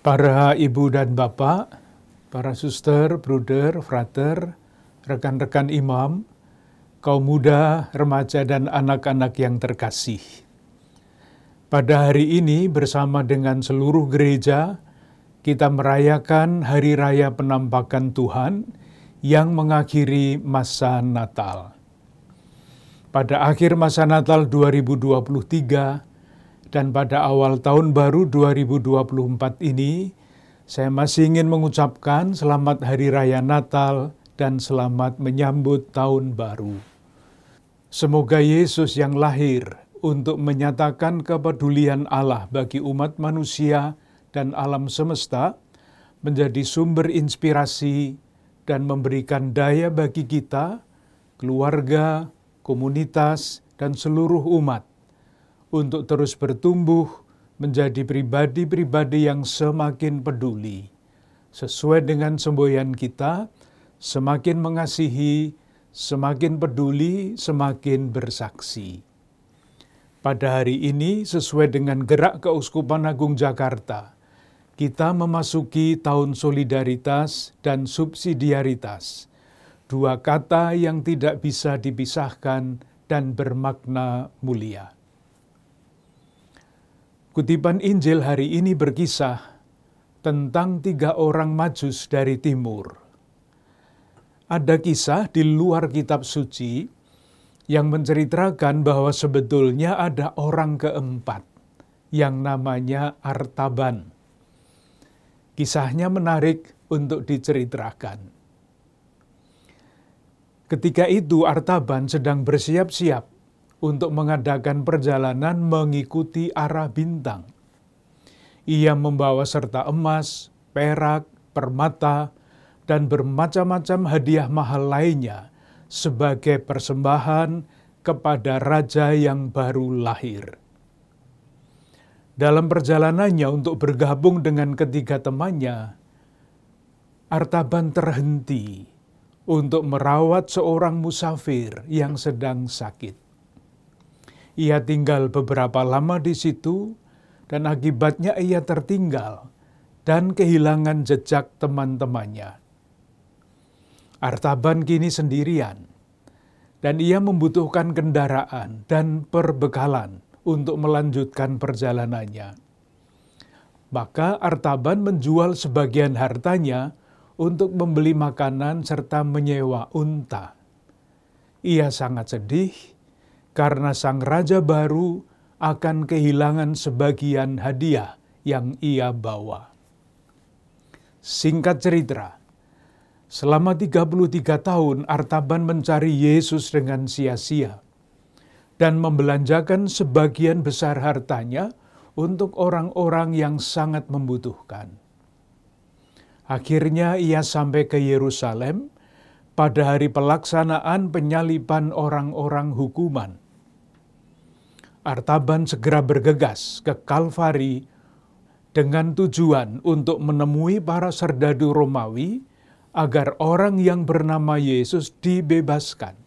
Para ibu dan bapak, para suster, bruder, frater, rekan-rekan imam, kaum muda, remaja, dan anak-anak yang terkasih. Pada hari ini bersama dengan seluruh gereja, kita merayakan Hari Raya Penampakan Tuhan yang mengakhiri masa Natal. Pada akhir masa Natal 2023 dan pada awal tahun baru 2024 ini, saya masih ingin mengucapkan selamat Hari Raya Natal dan selamat menyambut tahun baru. Semoga Yesus yang lahir untuk menyatakan kepedulian Allah bagi umat manusia dan alam semesta menjadi sumber inspirasi dan memberikan daya bagi kita, keluarga, komunitas, dan seluruh umat untuk terus bertumbuh menjadi pribadi-pribadi yang semakin peduli. Sesuai dengan semboyan kita, semakin mengasihi, semakin peduli, semakin bersaksi. Pada hari ini, sesuai dengan gerak Keuskupan Agung Jakarta, kita memasuki tahun solidaritas dan subsidiaritas. Dua kata yang tidak bisa dipisahkan dan bermakna mulia. Kutipan Injil hari ini berkisah tentang 3 orang Majus dari timur. Ada kisah di luar kitab suci yang menceritakan bahwa sebetulnya ada orang keempat yang namanya Artaban. Kisahnya menarik untuk diceritakan. Ketika itu Artaban sedang bersiap-siap untuk mengadakan perjalanan mengikuti arah bintang. Ia membawa serta emas, perak, permata, dan bermacam-macam hadiah mahal lainnya sebagai persembahan kepada raja yang baru lahir. Dalam perjalanannya untuk bergabung dengan ketiga temannya, Artaban terhenti untuk merawat seorang musafir yang sedang sakit. Ia tinggal beberapa lama di situ, dan akibatnya ia tertinggal dan kehilangan jejak teman-temannya. Artaban kini sendirian, dan ia membutuhkan kendaraan dan perbekalan untuk melanjutkan perjalanannya. Maka Artaban menjual sebagian hartanya untuk membeli makanan serta menyewa unta. Ia sangat sedih karena sang raja baru akan kehilangan sebagian hadiah yang ia bawa. Singkat cerita, selama 33 tahun Artaban mencari Yesus dengan sia-sia dan membelanjakan sebagian besar hartanya untuk orang-orang yang sangat membutuhkan. Akhirnya ia sampai ke Yerusalem pada hari pelaksanaan penyaliban orang-orang hukuman. Artaban segera bergegas ke Kalvari dengan tujuan untuk menemui para serdadu Romawi agar orang yang bernama Yesus dibebaskan.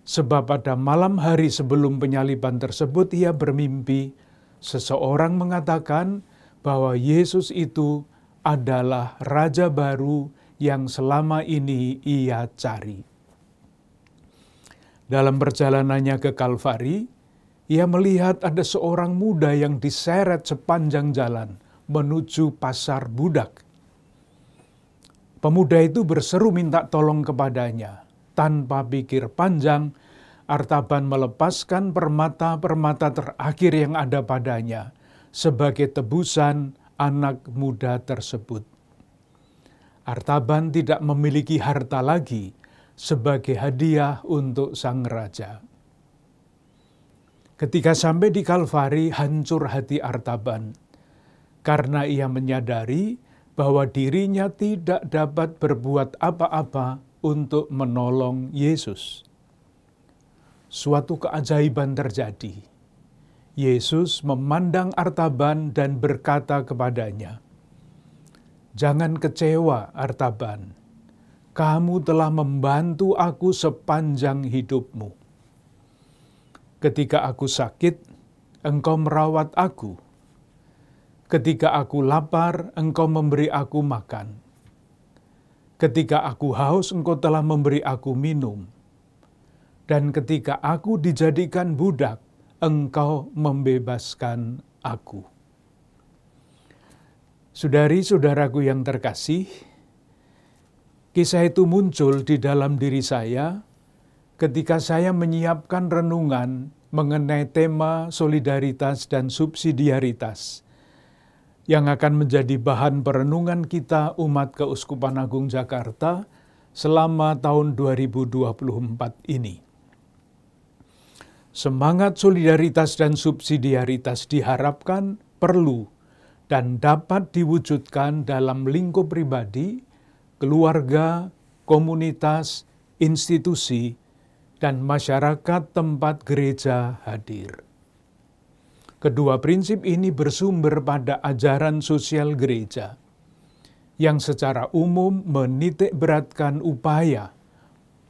Sebab pada malam hari sebelum penyaliban tersebut ia bermimpi seseorang mengatakan bahwa Yesus itu adalah raja baru yang selama ini ia cari. Dalam perjalanannya ke Kalvari, ia melihat ada seorang muda yang diseret sepanjang jalan menuju pasar budak. Pemuda itu berseru minta tolong kepadanya. Tanpa pikir panjang, Artaban melepaskan permata-permata terakhir yang ada padanya sebagai tebusan anak muda tersebut. Artaban tidak memiliki harta lagi sebagai hadiah untuk sang raja. Ketika sampai di Kalvari, hancur hati Artaban, karena ia menyadari bahwa dirinya tidak dapat berbuat apa-apa untuk menolong Yesus. Suatu keajaiban terjadi. Yesus memandang Artaban dan berkata kepadanya, "Jangan kecewa, Artaban. Kamu telah membantu aku sepanjang hidupmu. Ketika aku sakit, engkau merawat aku. Ketika aku lapar, Engkau memberi aku makan. Ketika aku haus, Engkau telah memberi aku minum. Dan ketika aku dijadikan budak, Engkau membebaskan aku. Saudari-saudaraku yang terkasih, kisah itu muncul di dalam diri saya ketika saya menyiapkan renungan mengenai tema solidaritas dan subsidiaritas yang akan menjadi bahan perenungan kita umat Keuskupan Agung Jakarta selama tahun 2024 ini. Semangat solidaritas dan subsidiaritas diharapkan perlu dan dapat diwujudkan dalam lingkup pribadi, keluarga, komunitas, institusi, dan masyarakat tempat gereja hadir. Kedua prinsip ini bersumber pada ajaran sosial gereja, yang secara umum menitikberatkan upaya,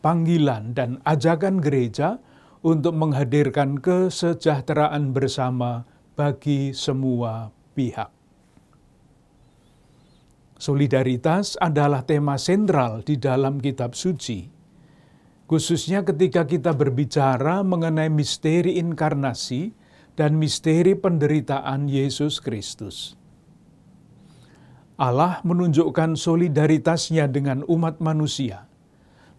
panggilan, dan ajakan gereja untuk menghadirkan kesejahteraan bersama bagi semua pihak. Solidaritas adalah tema sentral di dalam kitab suci, khususnya ketika kita berbicara mengenai misteri inkarnasi dan misteri penderitaan Yesus Kristus. Allah menunjukkan solidaritasnya dengan umat manusia,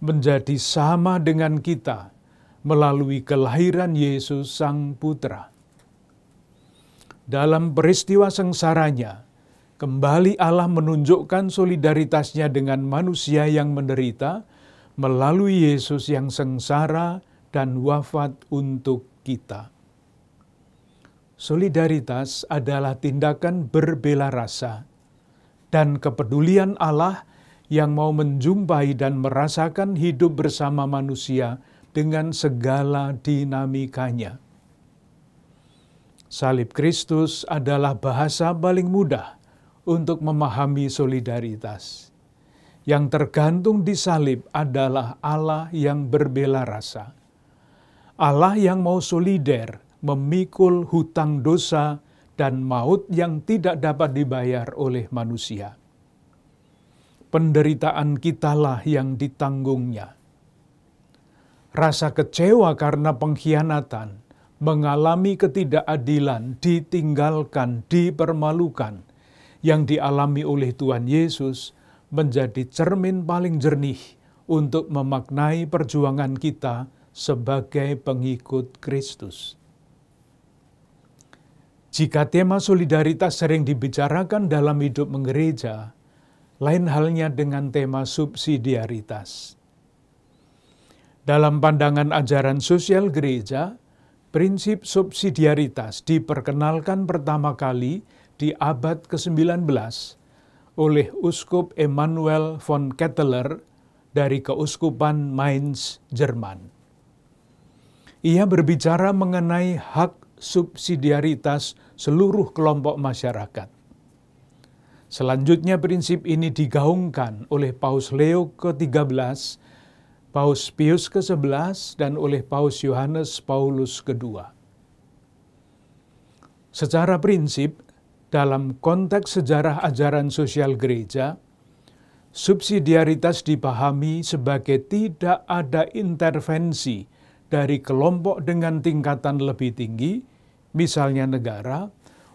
menjadi sama dengan kita melalui kelahiran Yesus Sang Putra. Dalam peristiwa sengsaranya, kembali Allah menunjukkan solidaritasnya dengan manusia yang menderita melalui Yesus yang sengsara dan wafat untuk kita. Solidaritas adalah tindakan berbela rasa dan kepedulian Allah yang mau menjumpai dan merasakan hidup bersama manusia dengan segala dinamikanya. Salib Kristus adalah bahasa paling mudah untuk memahami solidaritas. Yang tergantung di salib adalah Allah yang berbela rasa. Allah yang mau solider, memikul hutang dosa dan maut yang tidak dapat dibayar oleh manusia. Penderitaan kitalah yang ditanggungnya. Rasa kecewa karena pengkhianatan, mengalami ketidakadilan, ditinggalkan, dipermalukan, yang dialami oleh Tuhan Yesus menjadi cermin paling jernih untuk memaknai perjuangan kita sebagai pengikut Kristus. Jika tema solidaritas sering dibicarakan dalam hidup menggereja, lain halnya dengan tema subsidiaritas. Dalam pandangan ajaran sosial gereja, prinsip subsidiaritas diperkenalkan pertama kali di abad ke-19 oleh Uskup Emanuel von Ketteler dari Keuskupan Mainz, Jerman. Ia berbicara mengenai hak subsidiaritas seluruh kelompok masyarakat. Selanjutnya prinsip ini digaungkan oleh Paus Leo ke-13, Paus Pius ke-11, dan oleh Paus Yohanes Paulus II. Secara prinsip, dalam konteks sejarah ajaran sosial gereja, subsidiaritas dipahami sebagai tidak ada intervensi dari kelompok dengan tingkatan lebih tinggi, misalnya negara,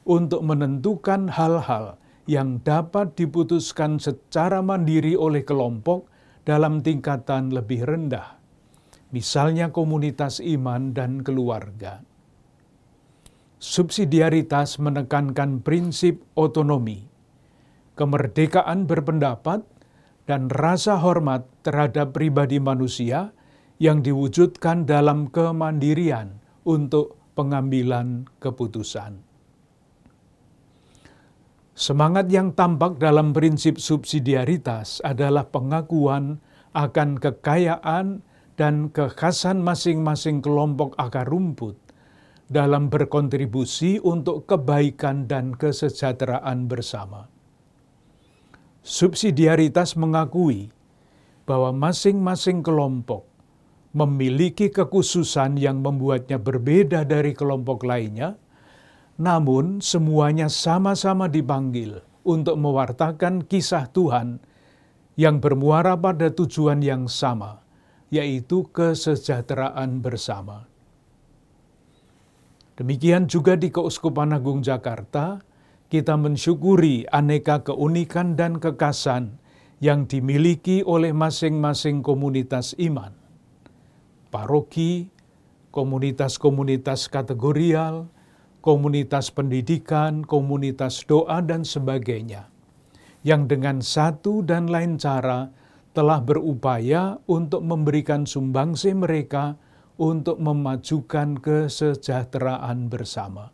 untuk menentukan hal-hal yang dapat diputuskan secara mandiri oleh kelompok dalam tingkatan lebih rendah, misalnya komunitas iman dan keluarga. Subsidiaritas menekankan prinsip otonomi, kemerdekaan berpendapat, dan rasa hormat terhadap pribadi manusia yang diwujudkan dalam kemandirian untuk pengambilan keputusan. Semangat yang tampak dalam prinsip subsidiaritas adalah pengakuan akan kekayaan dan kekhasan masing-masing kelompok akar rumput dalam berkontribusi untuk kebaikan dan kesejahteraan bersama. Subsidiaritas mengakui bahwa masing-masing kelompok memiliki kekhususan yang membuatnya berbeda dari kelompok lainnya, namun semuanya sama-sama dipanggil untuk mewartakan kisah Tuhan yang bermuara pada tujuan yang sama, yaitu kesejahteraan bersama. Demikian juga di Keuskupan Agung Jakarta, kita mensyukuri aneka keunikan dan kekhasan yang dimiliki oleh masing-masing komunitas iman. Paroki, komunitas-komunitas kategorial, komunitas pendidikan, komunitas doa, dan sebagainya, yang dengan satu dan lain cara telah berupaya untuk memberikan sumbangsih mereka untuk memajukan kesejahteraan bersama.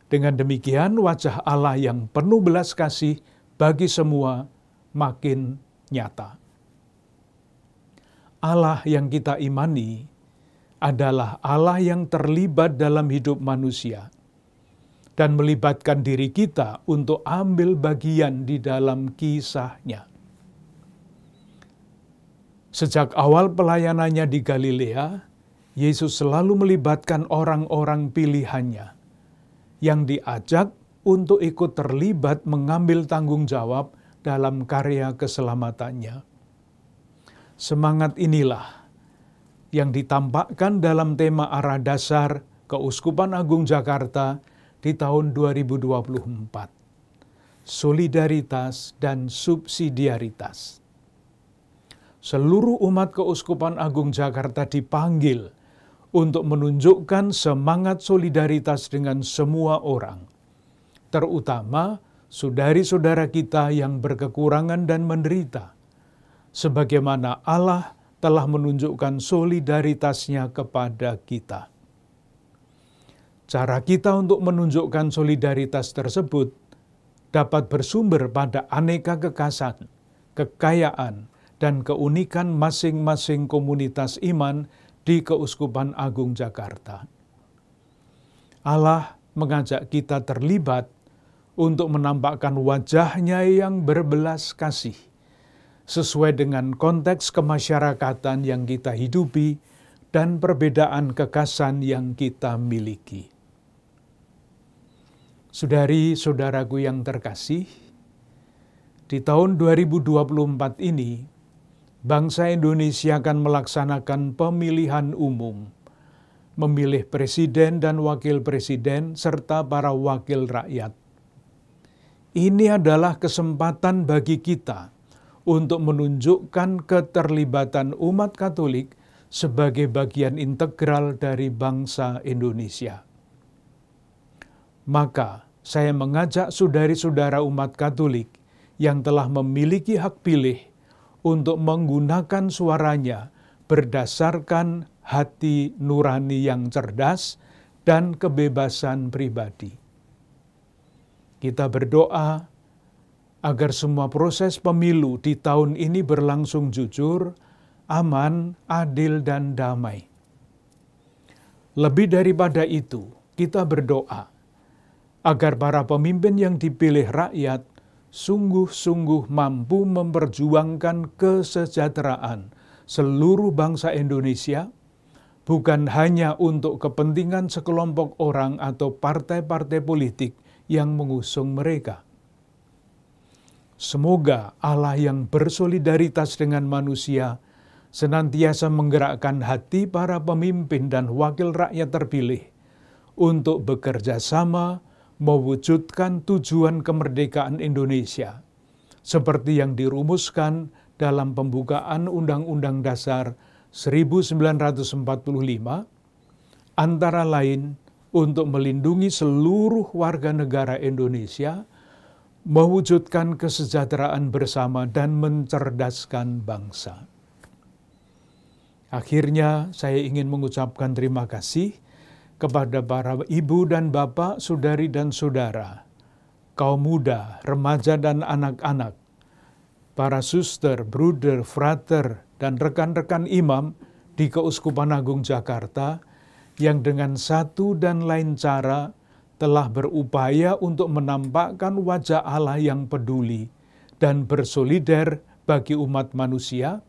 Dengan demikian, wajah Allah yang penuh belas kasih bagi semua makin nyata. Allah yang kita imani adalah Allah yang terlibat dalam hidup manusia dan melibatkan diri kita untuk ambil bagian di dalam kisahnya. Sejak awal pelayanannya di Galilea, Yesus selalu melibatkan orang-orang pilihannya yang diajak untuk ikut terlibat mengambil tanggung jawab dalam karya keselamatannya. Semangat inilah yang ditampakkan dalam tema arah dasar Keuskupan Agung Jakarta di tahun 2024. Solidaritas dan subsidiaritas. Seluruh umat Keuskupan Agung Jakarta dipanggil untuk menunjukkan semangat solidaritas dengan semua orang, terutama saudari-saudara kita yang berkekurangan dan menderita, sebagaimana Allah telah menunjukkan solidaritasnya kepada kita. Cara kita untuk menunjukkan solidaritas tersebut dapat bersumber pada aneka kekhasan, kekayaan, dan keunikan masing-masing komunitas iman di Keuskupan Agung Jakarta. Allah mengajak kita terlibat untuk menampakkan wajah-Nya yang berbelas kasih, sesuai dengan konteks kemasyarakatan yang kita hidupi dan perbedaan kekhasan yang kita miliki. Saudari-saudaraku yang terkasih, di tahun 2024 ini, bangsa Indonesia akan melaksanakan pemilihan umum, memilih presiden dan wakil presiden serta para wakil rakyat. Ini adalah kesempatan bagi kita untuk menunjukkan keterlibatan umat Katolik sebagai bagian integral dari bangsa Indonesia. Maka, saya mengajak saudari-saudara umat Katolik yang telah memiliki hak pilih untuk menggunakan suaranya berdasarkan hati nurani yang cerdas dan kebebasan pribadi. Kita berdoa agar semua proses pemilu di tahun ini berlangsung jujur, aman, adil, dan damai. Lebih daripada itu, kita berdoa agar para pemimpin yang dipilih rakyat sungguh-sungguh mampu memperjuangkan kesejahteraan seluruh bangsa Indonesia, bukan hanya untuk kepentingan sekelompok orang atau partai-partai politik yang mengusung mereka. Semoga Allah yang bersolidaritas dengan manusia senantiasa menggerakkan hati para pemimpin dan wakil rakyat terpilih untuk bekerja sama mewujudkan tujuan kemerdekaan Indonesia, seperti yang dirumuskan dalam pembukaan Undang-Undang Dasar 1945, antara lain untuk melindungi seluruh warga negara Indonesia, mewujudkan kesejahteraan bersama, dan mencerdaskan bangsa. Akhirnya, saya ingin mengucapkan terima kasih kepada para ibu dan bapak, saudari dan saudara, kaum muda, remaja dan anak-anak, para suster, bruder, frater, dan rekan-rekan imam di Keuskupan Agung Jakarta yang dengan satu dan lain cara telah berupaya untuk menampakkan wajah Allah yang peduli dan bersolider bagi umat manusia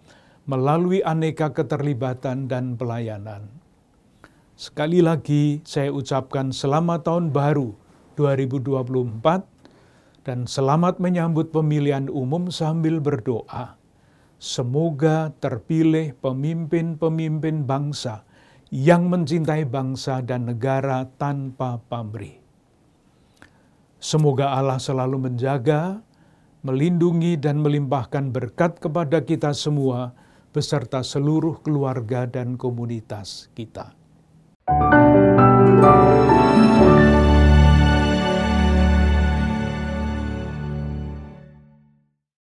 melalui aneka keterlibatan dan pelayanan. Sekali lagi saya ucapkan selamat tahun baru 2024 dan selamat menyambut pemilihan umum sambil berdoa. Semoga terpilih pemimpin-pemimpin bangsa yang mencintai bangsa dan negara tanpa pamrih. Semoga Allah selalu menjaga, melindungi dan melimpahkan berkat kepada kita semua beserta seluruh keluarga dan komunitas kita.